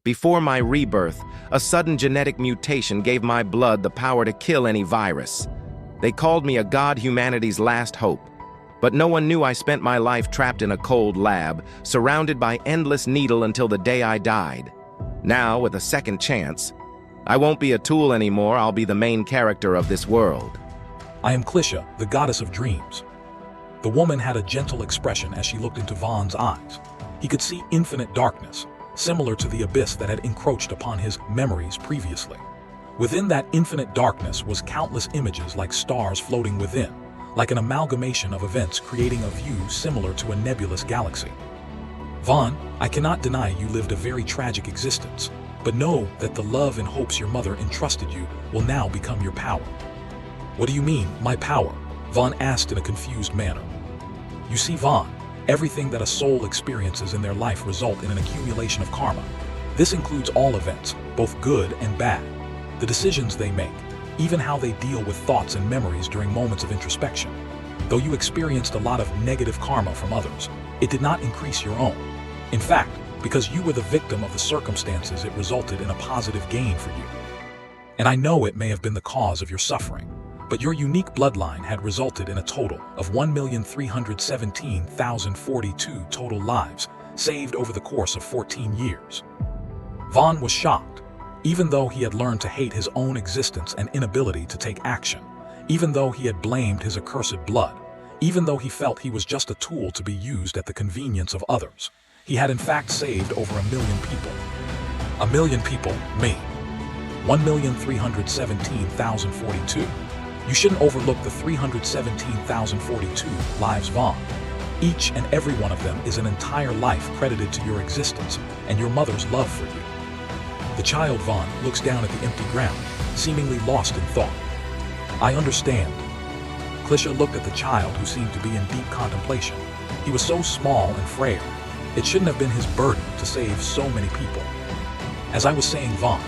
Before my rebirth, a sudden genetic mutation gave my blood the power to kill any virus. They called me a god, humanity's last hope. But no one knew I spent my life trapped in a cold lab, surrounded by endless needle until the day I died. Now, with a second chance, I won't be a tool anymore, I'll be the main character of this world. I am Clisha, the goddess of dreams. The woman had a gentle expression as she looked into Vaughn's eyes. He could see infinite darkness, similar to the abyss that had encroached upon his memories previously. Within that infinite darkness was countless images like stars floating within, like an amalgamation of events creating a view similar to a nebulous galaxy. Vaughn, I cannot deny you lived a very tragic existence, but know that the love and hopes your mother entrusted you will now become your power. What do you mean, my power? Vaughn asked in a confused manner. You see, Vaughn, everything that a soul experiences in their life result in an accumulation of karma. This includes all events, both good and bad, the decisions they make, even how they deal with thoughts and memories during moments of introspection. Though you experienced a lot of negative karma from others, it did not increase your own. In fact, because you were the victim of the circumstances, it resulted in a positive gain for you. And I know it may have been the cause of your suffering, but your unique bloodline had resulted in a total of 1,317,042 total lives saved over the course of 14 years. Vaughn was shocked. Even though he had learned to hate his own existence and inability to take action, even though he had blamed his accursed blood, even though he felt he was just a tool to be used at the convenience of others, he had in fact saved over 1 million people. 1 million people, me. 1,317,042. You shouldn't overlook the 317,042 lives, Vaughn. Each and every one of them is an entire life credited to your existence and your mother's love for you. The child, Vaughn, looks down at the empty ground, seemingly lost in thought. I understand. Clisha looked at the child, who seemed to be in deep contemplation. He was so small and frail. It shouldn't have been his burden to save so many people. As I was saying, Vaughn,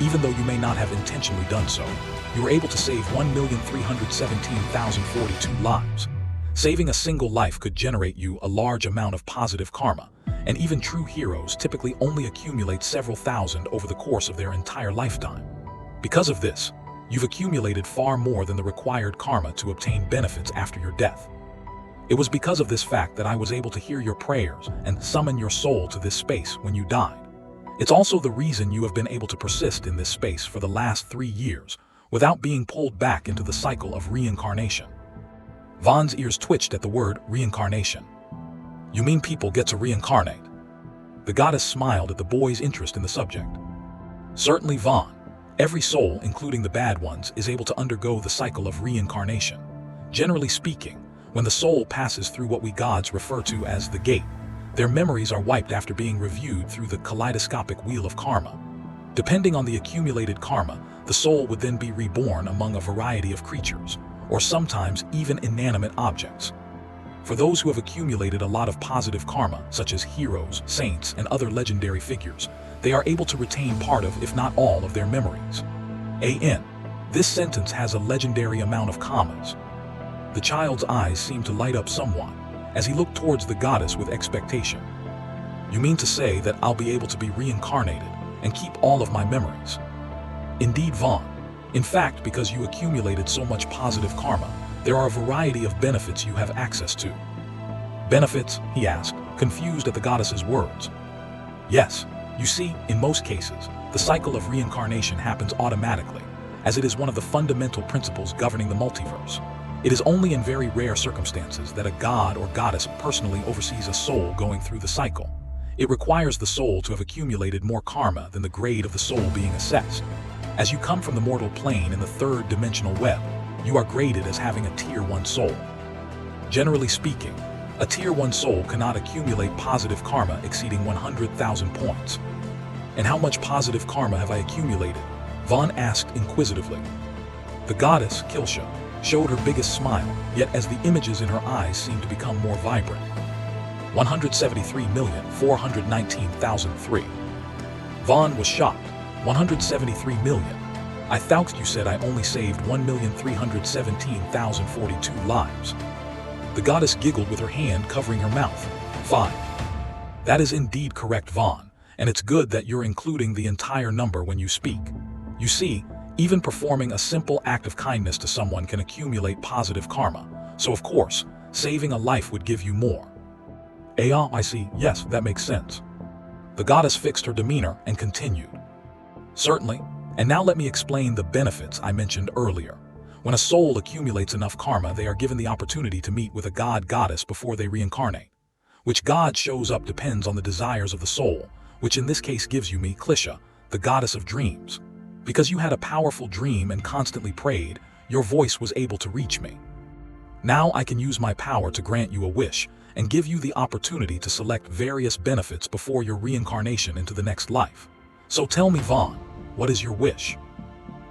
even though you may not have intentionally done so, you were able to save 1,317,042 lives. Saving a single life could generate you a large amount of positive karma, and even true heroes typically only accumulate several thousand over the course of their entire lifetime. Because of this, you've accumulated far more than the required karma to obtain benefits after your death. It was because of this fact that I was able to hear your prayers and summon your soul to this space when you died. It's also the reason you have been able to persist in this space for the last 3 years without being pulled back into the cycle of reincarnation. Vaughn's ears twitched at the word reincarnation. You mean people get to reincarnate? The goddess smiled at the boy's interest in the subject. Certainly, Vaughn. Every soul, including the bad ones, is able to undergo the cycle of reincarnation. Generally speaking, when the soul passes through what we gods refer to as the gate, their memories are wiped after being reviewed through the kaleidoscopic wheel of karma. Depending on the accumulated karma, the soul would then be reborn among a variety of creatures, or sometimes even inanimate objects. For those who have accumulated a lot of positive karma, such as heroes, saints, and other legendary figures, they are able to retain part of, if not all, of their memories. This sentence has a legendary amount of commas. The child's eyes seemed to light up somewhat, as he looked towards the goddess with expectation. You mean to say that I'll be able to be reincarnated and keep all of my memories? Indeed, Vaughn. In fact, because you accumulated so much positive karma, there are a variety of benefits you have access to. Benefits? He asked, confused at the goddess's words. Yes, you see, in most cases, the cycle of reincarnation happens automatically, as it is one of the fundamental principles governing the multiverse. It is only in very rare circumstances that a god or goddess personally oversees a soul going through the cycle. It requires the soul to have accumulated more karma than the grade of the soul being assessed. As you come from the mortal plane in the third dimensional web, you are graded as having a Tier 1 soul. Generally speaking, a Tier 1 soul cannot accumulate positive karma exceeding 100,000 points. And how much positive karma have I accumulated? Vaughn asked inquisitively. The goddess, Kilsha, showed her biggest smile, yet as the images in her eyes seemed to become more vibrant. 173,419,003. Vaughn was shocked. 173 million. I thought you said I only saved 1,317,042 lives. The goddess giggled with her hand covering her mouth. 5. That is indeed correct, Vaughn, and it's good that you're including the entire number when you speak. You see, even performing a simple act of kindness to someone can accumulate positive karma, so of course, saving a life would give you more. Ah, I see, yes, that makes sense. The goddess fixed her demeanor and continued. Certainly, and now let me explain the benefits I mentioned earlier. When a soul accumulates enough karma, they are given the opportunity to meet with a god-goddess before they reincarnate. Which god shows up depends on the desires of the soul, which in this case gives you me, Klisha, the goddess of dreams. Because you had a powerful dream and constantly prayed, your voice was able to reach me. Now I can use my power to grant you a wish and give you the opportunity to select various benefits before your reincarnation into the next life. So tell me, Vaughn, what is your wish?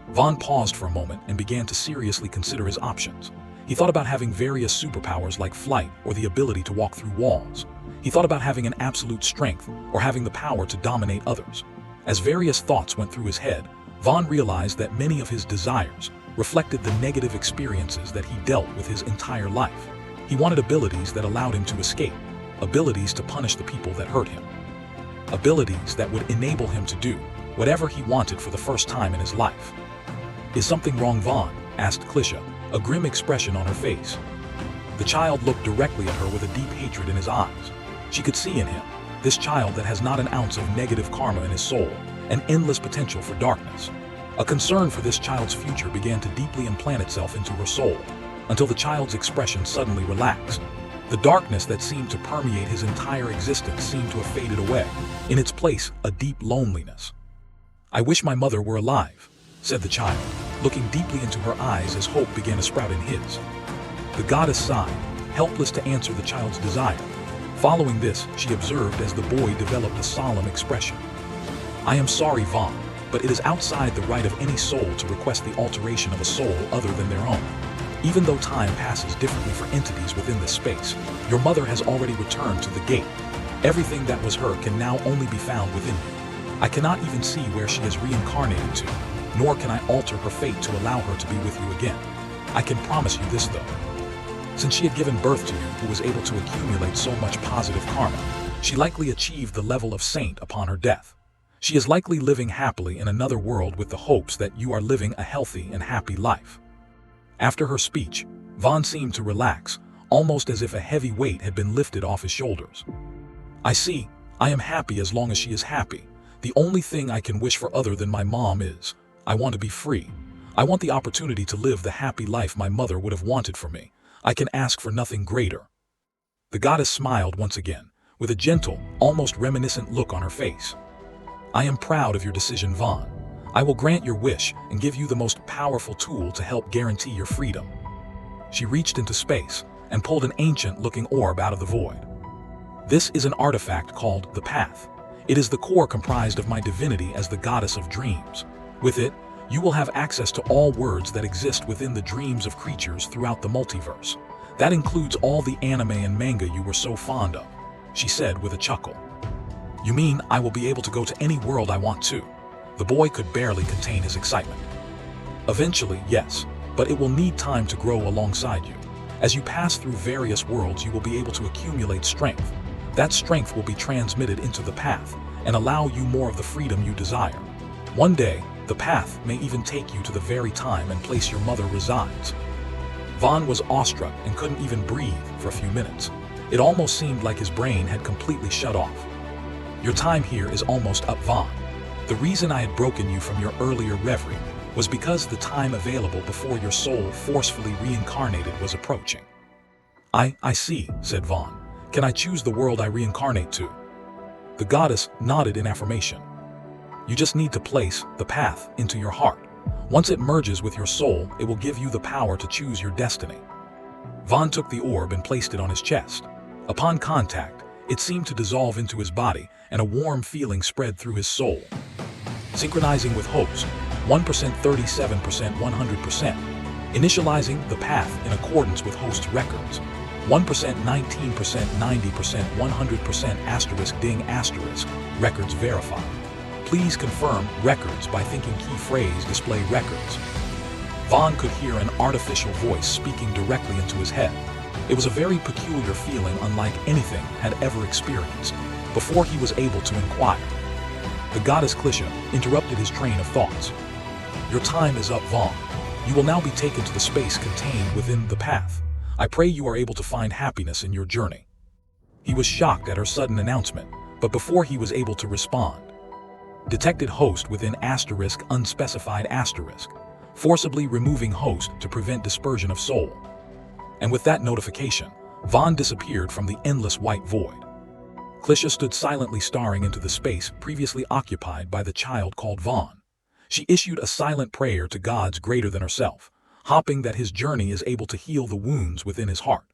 Vaughn paused for a moment and began to seriously consider his options. He thought about having various superpowers like flight or the ability to walk through walls. He thought about having an absolute strength or having the power to dominate others. As various thoughts went through his head, Vaughn realized that many of his desires reflected the negative experiences that he dealt with his entire life. He wanted abilities that allowed him to escape, abilities to punish the people that hurt him, abilities that would enable him to do whatever he wanted for the first time in his life. Is something wrong, Vaughn? Asked Klisha, a grim expression on her face. The child looked directly at her with a deep hatred in his eyes. She could see in him, this child that has not an ounce of negative karma in his soul, an endless potential for darkness. A concern for this child's future began to deeply implant itself into her soul, until the child's expression suddenly relaxed. The darkness that seemed to permeate his entire existence seemed to have faded away. In its place, a deep loneliness. I wish my mother were alive, said the child, looking deeply into her eyes as hope began to sprout in his. The goddess sighed, helpless to answer the child's desire. Following this, she observed as the boy developed a solemn expression. I am sorry, Vaughn, but it is outside the right of any soul to request the alteration of a soul other than their own. Even though time passes differently for entities within this space, your mother has already returned to the gate. Everything that was her can now only be found within you. I cannot even see where she has reincarnated to, nor can I alter her fate to allow her to be with you again. I can promise you this though. Since she had given birth to you who was able to accumulate so much positive karma, she likely achieved the level of saint upon her death. She is likely living happily in another world with the hopes that you are living a healthy and happy life. After her speech, Vaughn seemed to relax, almost as if a heavy weight had been lifted off his shoulders. I see, I am happy as long as she is happy. The only thing I can wish for other than my mom is, I want to be free. I want the opportunity to live the happy life my mother would have wanted for me. I can ask for nothing greater. The goddess smiled once again, with a gentle, almost reminiscent look on her face. I am proud of your decision, Vaughn. I will grant your wish and give you the most powerful tool to help guarantee your freedom. She reached into space and pulled an ancient-looking orb out of the void. This is an artifact called the Path. It is the core comprised of my divinity as the goddess of dreams. With it, you will have access to all words that exist within the dreams of creatures throughout the multiverse. That includes all the anime and manga you were so fond of, she said with a chuckle. You mean I will be able to go to any world I want to? The boy could barely contain his excitement. Eventually, yes, but it will need time to grow alongside you. As you pass through various worlds, you will be able to accumulate strength. That strength will be transmitted into the Path and allow you more of the freedom you desire. One day, the Path may even take you to the very time and place your mother resides. Vaughn was awestruck and couldn't even breathe for a few minutes. It almost seemed like his brain had completely shut off. Your time here is almost up, Vaughn. The reason I had broken you from your earlier reverie was because the time available before your soul forcefully reincarnated was approaching. I see, said Vaughn. Can I choose the world I reincarnate to? The goddess nodded in affirmation. You just need to place the Path into your heart. Once it merges with your soul, it will give you the power to choose your destiny. Vaughn took the orb and placed it on his chest. Upon contact, it seemed to dissolve into his body, and a warm feeling spread through his soul. Synchronizing with host, 1%, 37%, 100%. Initializing the Path in accordance with host's records, 1%, 19%, 90%, 100% asterisk ding asterisk, records verified. Please confirm records by thinking key phrase display records. Vaughn could hear an artificial voice speaking directly into his head. It was a very peculiar feeling unlike anything had ever experienced. Before he was able to inquire, The goddess Clisha interrupted his train of thoughts. Your time is up, Vaughn. You will now be taken to the space contained within the path. I pray you are able to find happiness in your journey. He was shocked at her sudden announcement, but before he was able to respond, detected host within *unspecified*, forcibly removing host to prevent dispersion of soul. And with that notification, Vaughn disappeared from the endless white void. Clisha stood silently staring into the space previously occupied by the child called Vaughn. She issued a silent prayer to gods greater than herself, hoping that his journey is able to heal the wounds within his heart.